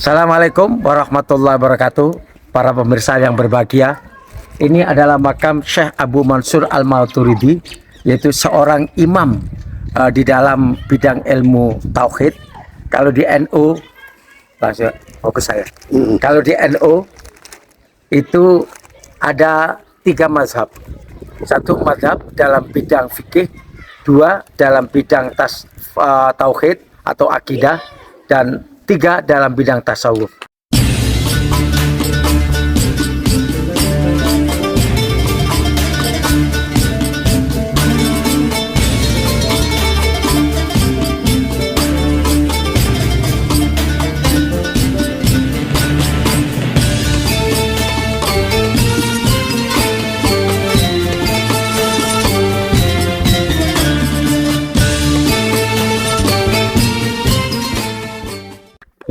Assalamualaikum warahmatullahi wabarakatuh. Para pemirsa yang berbahagia, ini adalah makam Syekh Abu Mansur Al-Maturidi, yaitu seorang imam di dalam bidang ilmu tauhid. Kalau di NU, fokus saya. Kalau di NU itu ada 3 mazhab. 1 mazhab dalam bidang fikih, 2 dalam bidang tauhid atau akidah, dan 3 dalam bidang tasawuf.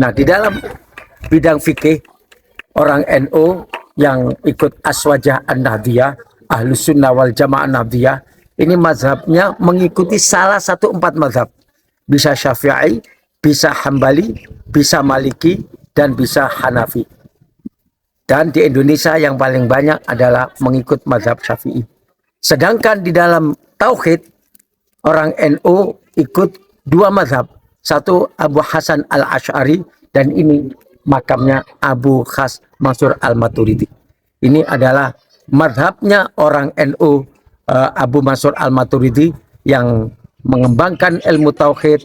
Nah, di dalam bidang fikih, orang NU yang ikut Aswajah An-Nahdiyah, Ahlus Sunnah wal Jamaah Nahdiyah, ini mazhabnya mengikuti salah satu 4 mazhab. Bisa Syafi'i, bisa Hambali, bisa Maliki, dan bisa Hanafi. Dan di Indonesia yang paling banyak adalah mengikut mazhab Syafi'i. Sedangkan di dalam tauhid, orang NU ikut 2 mazhab. 1 Abu Hasan Al-Asy'ari, dan ini makamnya Abu Khas Mansur Al-Maturidi. Ini adalah mazhabnya orang NU, Abu Mansur Al-Maturidi, yang mengembangkan ilmu tauhid,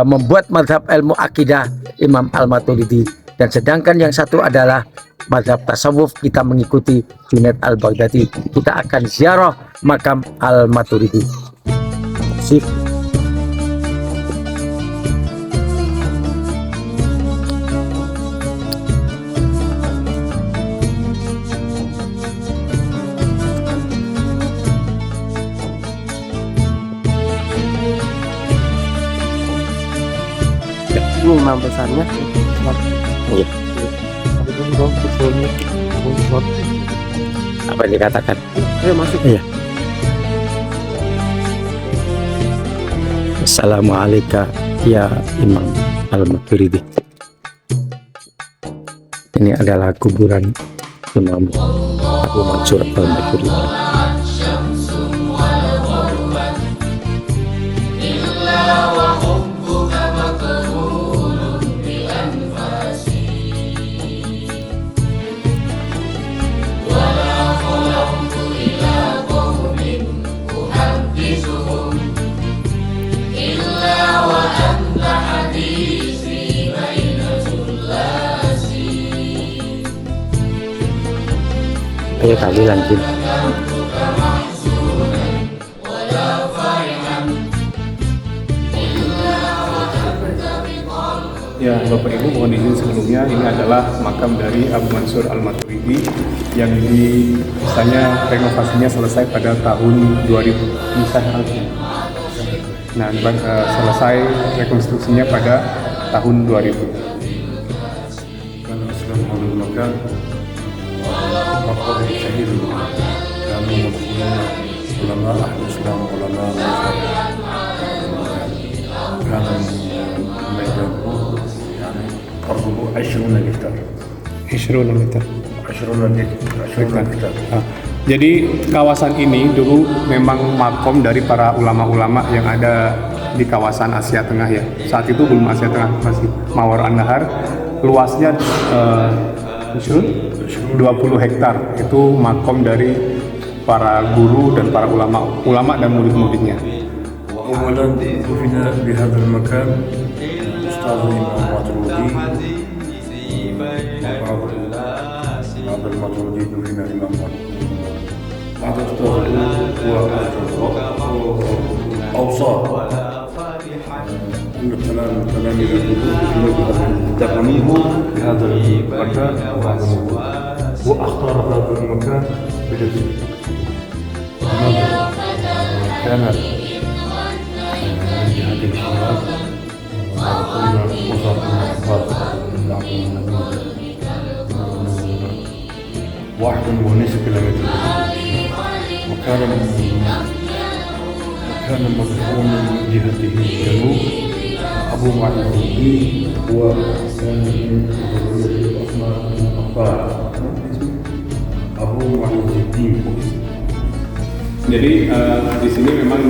membuat mazhab ilmu akidah Imam Al-Maturidi. Dan sedangkan yang satu adalah mazhab tasawuf, kita mengikuti Junaid Al-Baghdadi. Kita akan ziarah makam Al-Maturidi. Sip. Ini imam besarnya. Iya. Apa yang dikatakan? Ayo masuk. Iya. Assalamualaikum ya Imam Al-Maturidi. Ini adalah kuburan Imam Abu Mansur Al-Maturidi. Ayo kali lanjut. Ya, Bapak Ibu, mohon izin sebelumnya, ini adalah makam dari Abu Mansur Al-Maturidi yang misalnya renovasinya selesai pada tahun 2000. Nah, selesai rekonstruksinya pada tahun 2000. مقر شهيد كانوا مدخلون علماء أهل الإسلام علماء كان الميدان يعني قربه 20 هكتار 20 meter. 20 هكتار. Jadi kawasan ini dulu memang makom dari para ulama-ulama yang ada di kawasan Asia Tengah ya. Saat itu belum Asia Tengah, masih Mawar An-Nahar. Luasnya 20 hektar, itu makom dari para guru dan para ulama dan murid-muridnya. أولا دفن بهذا المكان أستاذ الإمام الماتريدي. هذا الماتريدي دفن الإمام هذا أستاذه هو أوصى أن التلاميذ دفنوه بهذا المكان وأختار هذا المكان بنفسه. كان من جهة الشباب وقلنا وزارة الاعتقاد واحد ونصف كيلومتر، وكان مدفون من جهته الجنوب. أبو معين هو كان Jadi di sini memang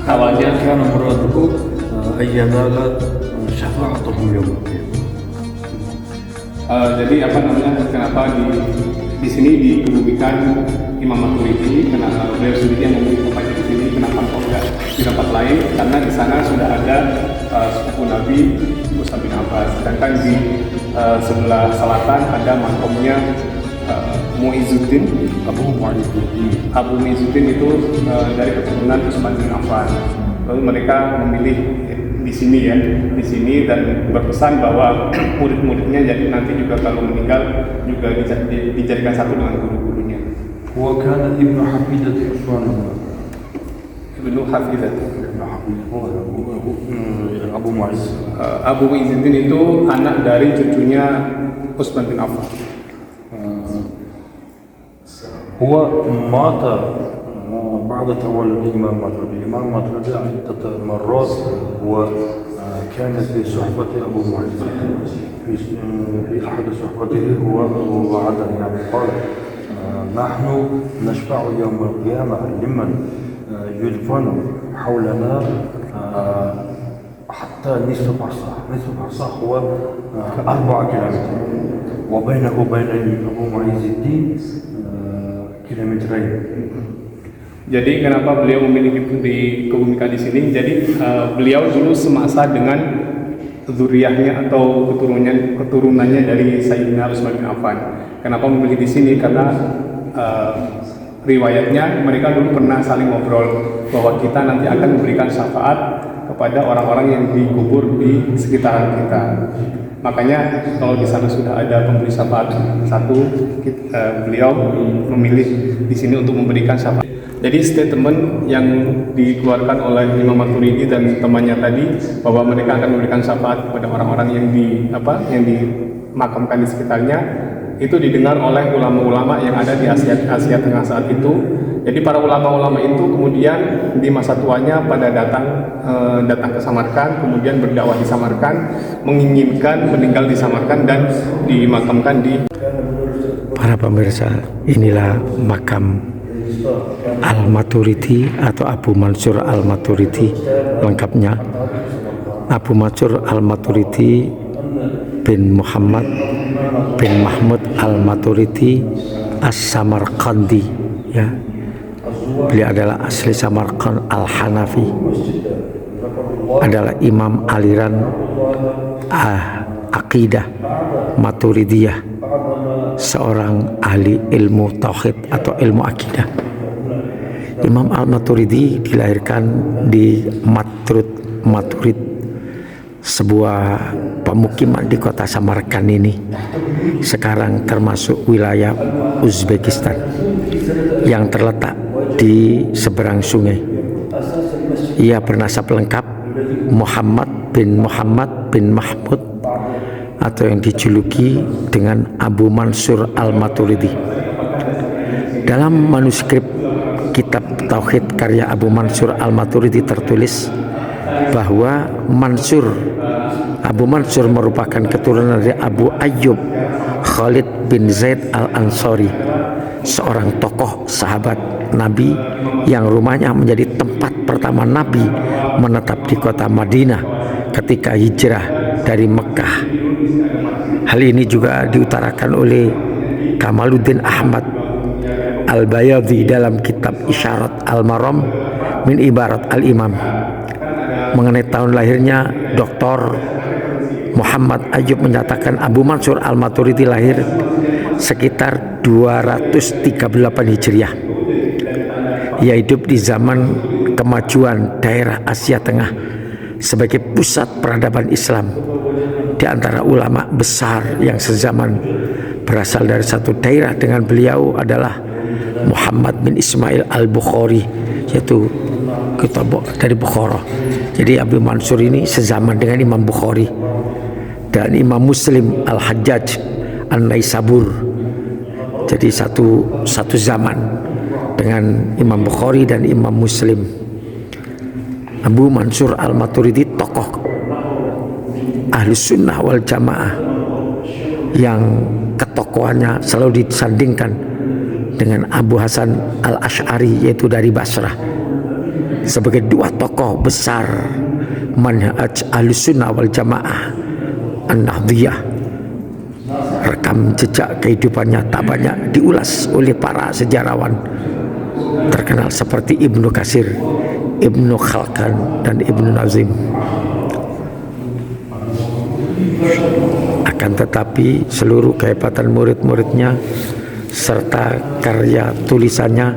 awalnya كان مراده أن ينال شفاعتهم يوم القيامة. jadi apa namanya, kenapa di sini dikebumikan Imam Maturidi, karena beliau sendiri yang memiliki tempatnya di sini. Kenapa kok nggak di tempat lain? Karena di sana sudah ada sepupu Nabi Mus'ab bin Abbas, sedangkan di sebelah selatan ada makomnya Muizzuddin. Abu Muizzuddin itu dari keturunan Utsman bin Affan. Lalu mereka memilih di sini ya, di sini, dan berpesan bahwa murid-muridnya jadi nanti juga kalau meninggal juga dijadikan satu dengan guru-gurunya. وكان ابن حفيدة عثمان Ibnu Hafidzah. ابن حفيدة هو أبو معز. Abu Muizzuddin itu anak dari cucunya Utsman bin Affan. هو مات بعد تولد الإمام ماتريدي. الإمام ماتريدي عدة مرات وكان في صحبة أبو معز. في أحد صحبته هو وعدني يعني قال نحن نشفع يوم القيامة لمن يدفن حولنا حتى نصف فرسخ. نصف فرسخ هو 4 كيلومتر وبينه وبين أبو معز الدين kilometerin. Jadi kenapa beliau memilih dikebumikan di sini? Jadi beliau dulu semasa dengan zuriyahnya atau keturunannya dari Sayyidina Utsman bin Affan. Kenapa memilih di sini? Karena riwayatnya mereka dulu pernah saling ngobrol bahwa kita nanti akan memberikan syafaat kepada orang-orang yang dikubur di sekitaran kita. Makanya kalau di sana sudah ada pemberi syafaat satu, beliau memilih di sini untuk memberikan syafaat. Jadi statement yang dikeluarkan oleh Imam Maturidi dan temannya tadi bahwa mereka akan memberikan syafaat kepada orang-orang yang dimakamkan di sekitarnya, itu didengar oleh ulama-ulama yang ada di Asia Tengah saat itu. Jadi para ulama-ulama itu kemudian di masa tuanya pada datang ke Samarkand, kemudian berdakwah di Samarkand, menginginkan meninggal di Samarkand dan dimakamkan di. Para pemirsa, inilah makam Al-Maturidi atau Abu Mansur Al-Maturidi lengkapnya. Abu Mansur Al-Maturidi bin Muhammad bin Mahmud Al-Maturidi As-Samarqandi, ya. Beliau adalah asli Samarkand Al-Hanafi, adalah imam aliran akidah Maturidiyah, seorang ahli ilmu tauhid atau ilmu akidah. Imam Al-Maturidi dilahirkan di Maturid, sebuah pemukiman di kota Samarkand ini, sekarang termasuk wilayah Uzbekistan yang terletak di seberang sungai. Ia bernasab lengkap Muhammad bin Mahmud atau yang dijuluki dengan Abu Mansur Al-Maturidi. Dalam manuskrip kitab Tauhid karya Abu Mansur Al-Maturidi tertulis bahwa Abu Mansur merupakan keturunan dari Abu Ayyub Khalid bin Zaid Al-Ansari, seorang tokoh sahabat Nabi yang rumahnya menjadi tempat pertama Nabi menetap di kota Madinah ketika hijrah dari Mekah. Hal ini juga diutarakan oleh Kamaluddin Ahmad Al-Bayadhi dalam kitab Isyarat Al-Maram min Ibarat Al-Imam. Mengenai tahun lahirnya, Dr. Muhammad Ayyub menyatakan Abu Mansur Al-Maturidi lahir sekitar 238 Hijriah. Ia hidup di zaman kemajuan daerah Asia Tengah sebagai pusat peradaban Islam. Di antara ulama besar yang sezaman berasal dari satu daerah dengan beliau adalah Muhammad bin Ismail Al-Bukhari, yaitu dari Bukhara. Jadi Abu Mansur ini sezaman dengan Imam Bukhari dan Imam Muslim Al-Hajjaj An-Naisabur. Jadi satu zaman dengan Imam Bukhari dan Imam Muslim. Abu Mansur Al-Maturidi tokoh Ahlus Sunnah wal Jamaah yang ketokohannya selalu disandingkan dengan Abu Hasan Al-Asy'ari, yaitu dari Basrah, sebagai dua tokoh besar manhaj Ahlussunnah wal Jamaah An-Nahdhiyah. Rekam jejak kehidupannya tak banyak diulas oleh para sejarawan terkenal seperti Ibnu Katsir, Ibnu Khalkan, dan Ibnu Nazim. Akan tetapi seluruh kehebatan murid-muridnya serta karya tulisannya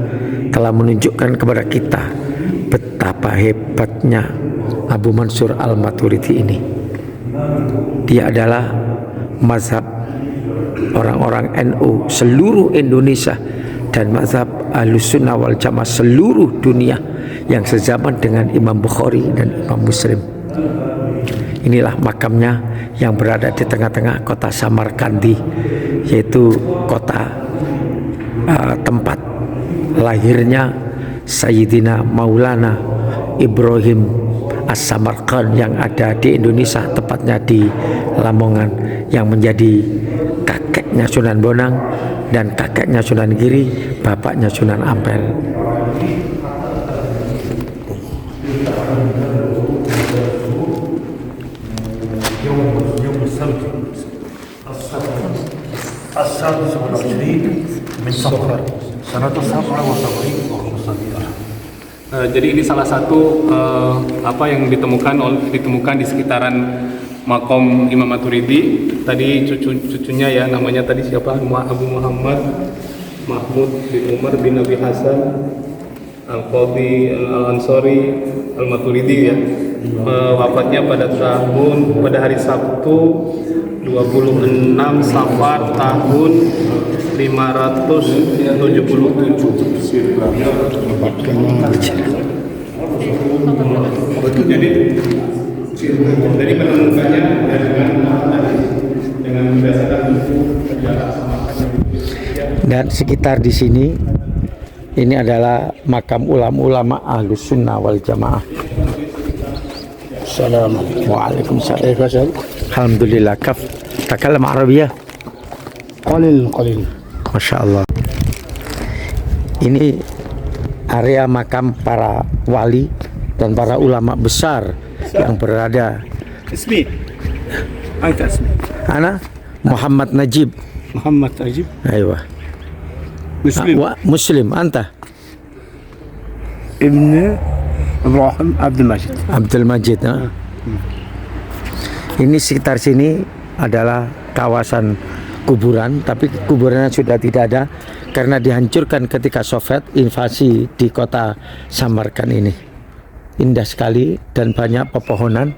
telah menunjukkan kepada kita betapa hebatnya Abu Mansur Al-Maturidi ini. Dia adalah mazhab orang-orang NU seluruh Indonesia dan mazhab Ahlussunnah wal Jamaah seluruh dunia yang sezaman dengan Imam Bukhari dan Imam Muslim. Inilah makamnya yang berada di tengah-tengah kota Samarkandi, yaitu kota tempat lahirnya Sayyidina Maulana Ibrahim As-Samarkand yang ada di Indonesia, tepatnya di Lamongan, yang menjadi kakeknya Sunan Bonang dan kakeknya Sunan Giri, bapaknya Sunan Ampel. يوم السبت السادس والعشرين من صفر سنة 77 و500. Jadi ini salah satu apa yang ditemukan di sekitaran makom Imam Maturidi. Tadi cucunya ya, namanya tadi siapa? Abu Muhammad Mahmud bin Umar bin Abi Hasan Al-Qadhi Al-Ansari Al-Maturidi ya. Wafatnya pada hari Sabtu 26 Safar tahun 577. Jadi menemukannya dengan berdasarkan Dan sekitar di sini ini adalah makam ulama Ahlussunnah wal Jamaah. Assalamualaikum. Waalaikumsalam. Alhamdulillah. Kaf takalam Arabiyah? Qalil. Masya Allah. Ini area makam para wali dan para ulama besar yang berada. Ismi. Anta ismi. Ana Muhammad Najib. Muhammad Najib. Aywa. Muslim. Muslim. Anta Ibn Ibrahim Abdul Majid. Abdul Majid. Ini sekitar sini adalah kawasan kuburan, tapi kuburannya sudah tidak ada karena dihancurkan ketika Soviet invasi di kota Samarkand ini. Indah sekali dan banyak pepohonan.